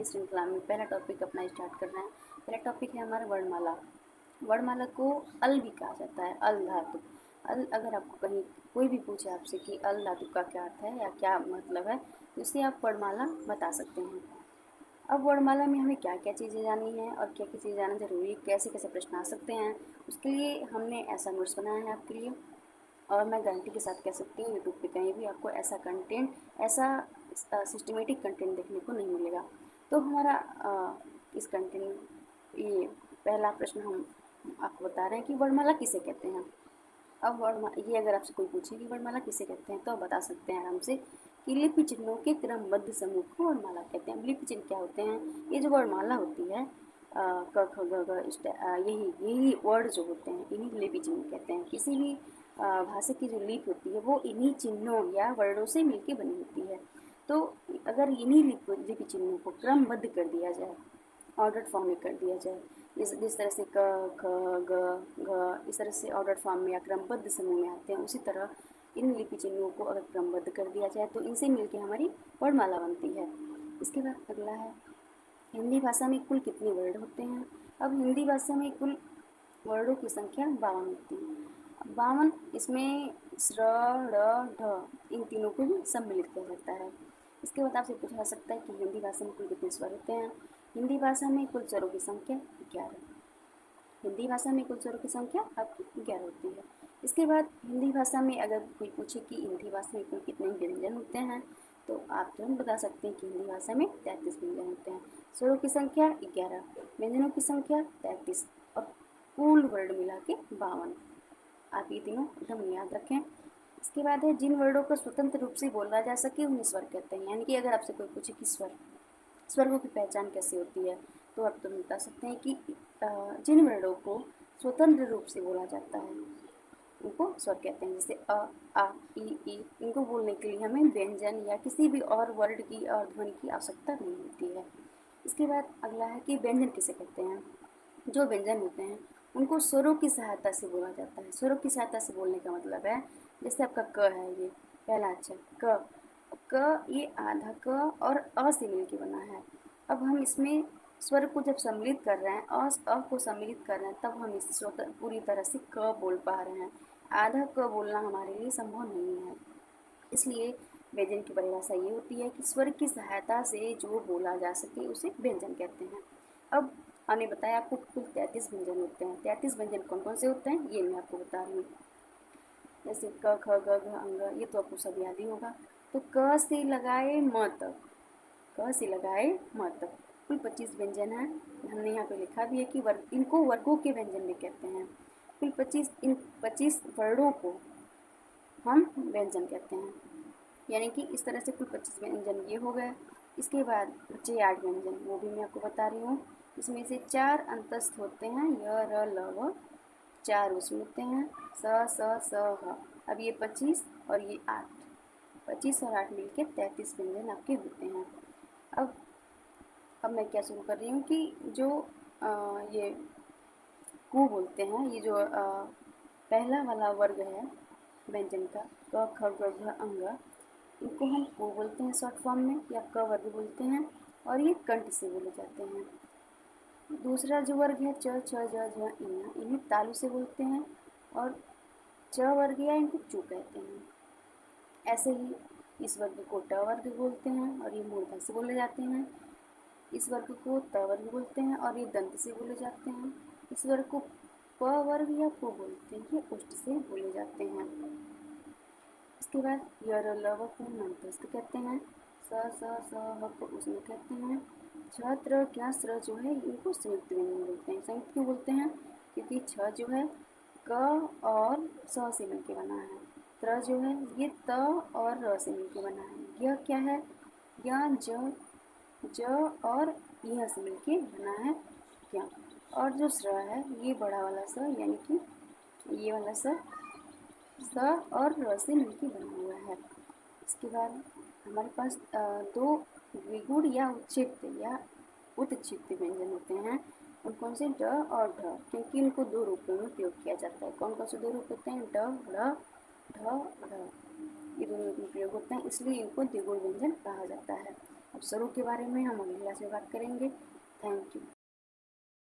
की श्रृंखला में पहला टॉपिक अपना स्टार्ट कर रहे हैं। पहला टॉपिक है हमारा वर्णमाला। वर्णमाला को अल भी कहा जाता है, अल धातु। अल अगर आपको कहीं कोई भी पूछे आपसे कि अल धातु का क्या अर्थ है या क्या मतलब है, तो इससे आप वर्णमाला बता सकते हैं। अब वर्णमाला में हमें क्या क्या चीज़ें जाननी है और क्या क्या चीज़ें जानना जरूरी है, कैसे कैसे प्रश्न आ सकते हैं, उसके लिए हमने ऐसा नोट्स बनाया है आपके लिए। और मैं गारंटी के साथ कह सकती हूँ यूट्यूब पे कहीं भी आपको ऐसा कंटेंट, ऐसा सिस्टमेटिक कंटेंट देखने को नहीं मिलेगा। तो हमारा इस कंटेंट ये पहला प्रश्न हम आपको बता रहे हैं कि वर्णमाला किसे कहते हैं। अब ये अगर आपसे कोई पूछे कि वर्णमाला किसे कहते हैं तो आप बता सकते हैं आराम से कि लिपि चिन्हों के क्रमबद्ध समूह को वर्णमाला कहते हैं। लिपि चिन्ह क्या होते हैं? ये जो वर्णमाला होती है क ख ग घ यही वर्ड जो होते हैं इन्हीं लिपि चिन्ह कहते हैं। किसी भी भाषा की जो लिपि होती है वो इन्हीं चिन्हों या वर्णों से मिलकर बनी होती है। तो अगर इन्हीं लिपि चिन्हों को क्रमबद्ध कर दिया जाए, ऑर्डर्ड फॉर्म में कर दिया जाए, जिस तरह से क ख ग घ इस तरह से ऑर्डर्ड फॉर्म में या क्रमबद्ध समूह में आते हैं, उसी तरह इन लिपि चिन्हों को अगर क्रमबद्ध कर दिया जाए तो इनसे मिलकर हमारी वर्णमाला बनती है। इसके बाद अगला है हिंदी भाषा में कुल कितने वर्ड होते हैं। अब हिंदी भाषा में कुल वर्डों की संख्या 52 होती है। 52 इसमें स्र ड़ ढ इन तीनों को भी सम्मिलित किया जाता है। इसके बाद आपसे पूछा जा सकता है कि हिंदी भाषा में कुल कितने स्वर होते हैं। हिंदी भाषा में कुल स्वरों की संख्या 11। हिंदी भाषा में कुल स्वरों की संख्या आपकी 11 होती है। इसके बाद हिंदी भाषा में अगर कोई पूछे कि हिंदी भाषा में कुल कितने व्यंजन होते हैं तो आप तुरंत बता सकते हैं कि हिंदी भाषा में 33 व्यंजन होते हैं। स्वरों की संख्या 11, व्यंजनों की संख्या 33 और कुल वर्ड मिला के 52। आप ये तीनों एकदम याद रखें। इसके बाद है जिन वर्डों को स्वतंत्र रूप से बोला जा सके उन्हें स्वर कहते हैं। यानी कि अगर आपसे कोई पूछे कि स्वर्गों की पहचान कैसे होती है तो आप तुम बता सकते हैं कि जिन वर्णों को स्वतंत्र रूप से बोला जाता है उनको स्वर कहते हैं। जैसे अ, आ, ई, इनको बोलने के लिए हमें व्यंजन या किसी भी और वर्ड की और ध्वनि की आवश्यकता नहीं होती है। इसके बाद अगला है कि व्यंजन किसे कहते हैं। जो व्यंजन होते हैं उनको स्वरों की सहायता से बोला जाता है। स्वरों की सहायता से बोलने का मतलब है जैसे आपका क है, ये पहला अक्षर क ये आधा क और अ से मिलके बना है। अब हम इसमें स्वर को जब सम्मिलित कर रहे हैं, अ को सम्मिलित कर रहे हैं, तब हम इस पूरी तरह से क बोल पा रहे हैं। आधा क बोलना हमारे लिए संभव नहीं है। इसलिए व्यंजन की परिभाषा ये होती है कि स्वर की सहायता से जो बोला जा सके उसे व्यंजन कहते हैं। अब हमने बताया आपको कुल 33 व्यंजन होते हैं। 33 व्यंजन कौन कौन से होते हैं ये मैं आपको बता रही हूँ। जैसे क ख ग घ अंग, ये तो आपको सब याद ही होगा। तो क से लगाए म तक, क से लगाए म तक कुल 25 व्यंजन है। हमने यहाँ पे लिखा भी है कि इनको वर्गों के व्यंजन भी कहते हैं। कुल 25 इन 25 वर्णों को हम व्यंजन कहते हैं। यानी कि इस तरह से कुल 25 व्यंजन ये हो गए। इसके बाद बचे 8 व्यंजन, वो भी मैं आपको बता रही हूँ। इसमें से 4 अंतस्थ होते हैं, य र ल व, 4 उसमें होते हैं, स ह। अब ये 25 और ये 8, 25 और 8 मिलके 33 व्यंजन आपके होते हैं। अब मैं क्या शुरू कर रही हूँ कि जो ये कु बोलते हैं, ये जो पहला वाला वर्ग है व्यंजन का, क ख ग घ अंग, इनको हम को बोलते हैं शॉर्ट फॉर्म में, या क वर्ग बोलते हैं और ये कंठ से बोले जाते हैं। दूसरा जो वर्ग है च छ ज झ इना, इन्हें तालु से बोलते हैं और च वर्ग या इनको चू कहते हैं। ऐसे ही इस वर्ग को ट वर्ग बोलते हैं और ये मूर्धा से बोले जाते हैं। इस वर्ग को त वर्ग बोलते हैं और ये दंत से बोले जाते हैं। इस वर्ग को प वर्ग या पु बोलते हैं, ये उष्ट से बोले जाते हैं। इसके बाद य र ल व को मंत्रस्थ कहते हैं। स ह को उसमें कहते हैं। छ त्र ज्ञ स्र जो है इनको संयुक्त व्यंजन बोलते हैं। संयुक्त क्यों बोलते हैं? क्योंकि छ जो है क और स से मिलके बना है। त्र जो है ये त और र से मिलके बना है। यह क्या है? ज्ञ ज और यह से मिलके बना है ज्ञ। और जो स्र है ये बड़ा वाला स, यानी कि ये वाला स और र से मिलके बना हुआ है। इसके बाद हमारे पास दो द्विगुण या उत्क्षिप्त व्यंजन होते हैं। उन कौन से? ड और ढ, क्योंकि इनको दो रूपों में प्रयोग किया जाता है। कौन कौन से दो रूप होते हैं? ड ढ़ ढ ढ, ये दोनों रूप में प्रयोग होते हैं, इसलिए इनको द्विगुण व्यंजन कहा जाता है। अब स्वरों के बारे में हम अगली क्लास में बात करेंगे। Thank you.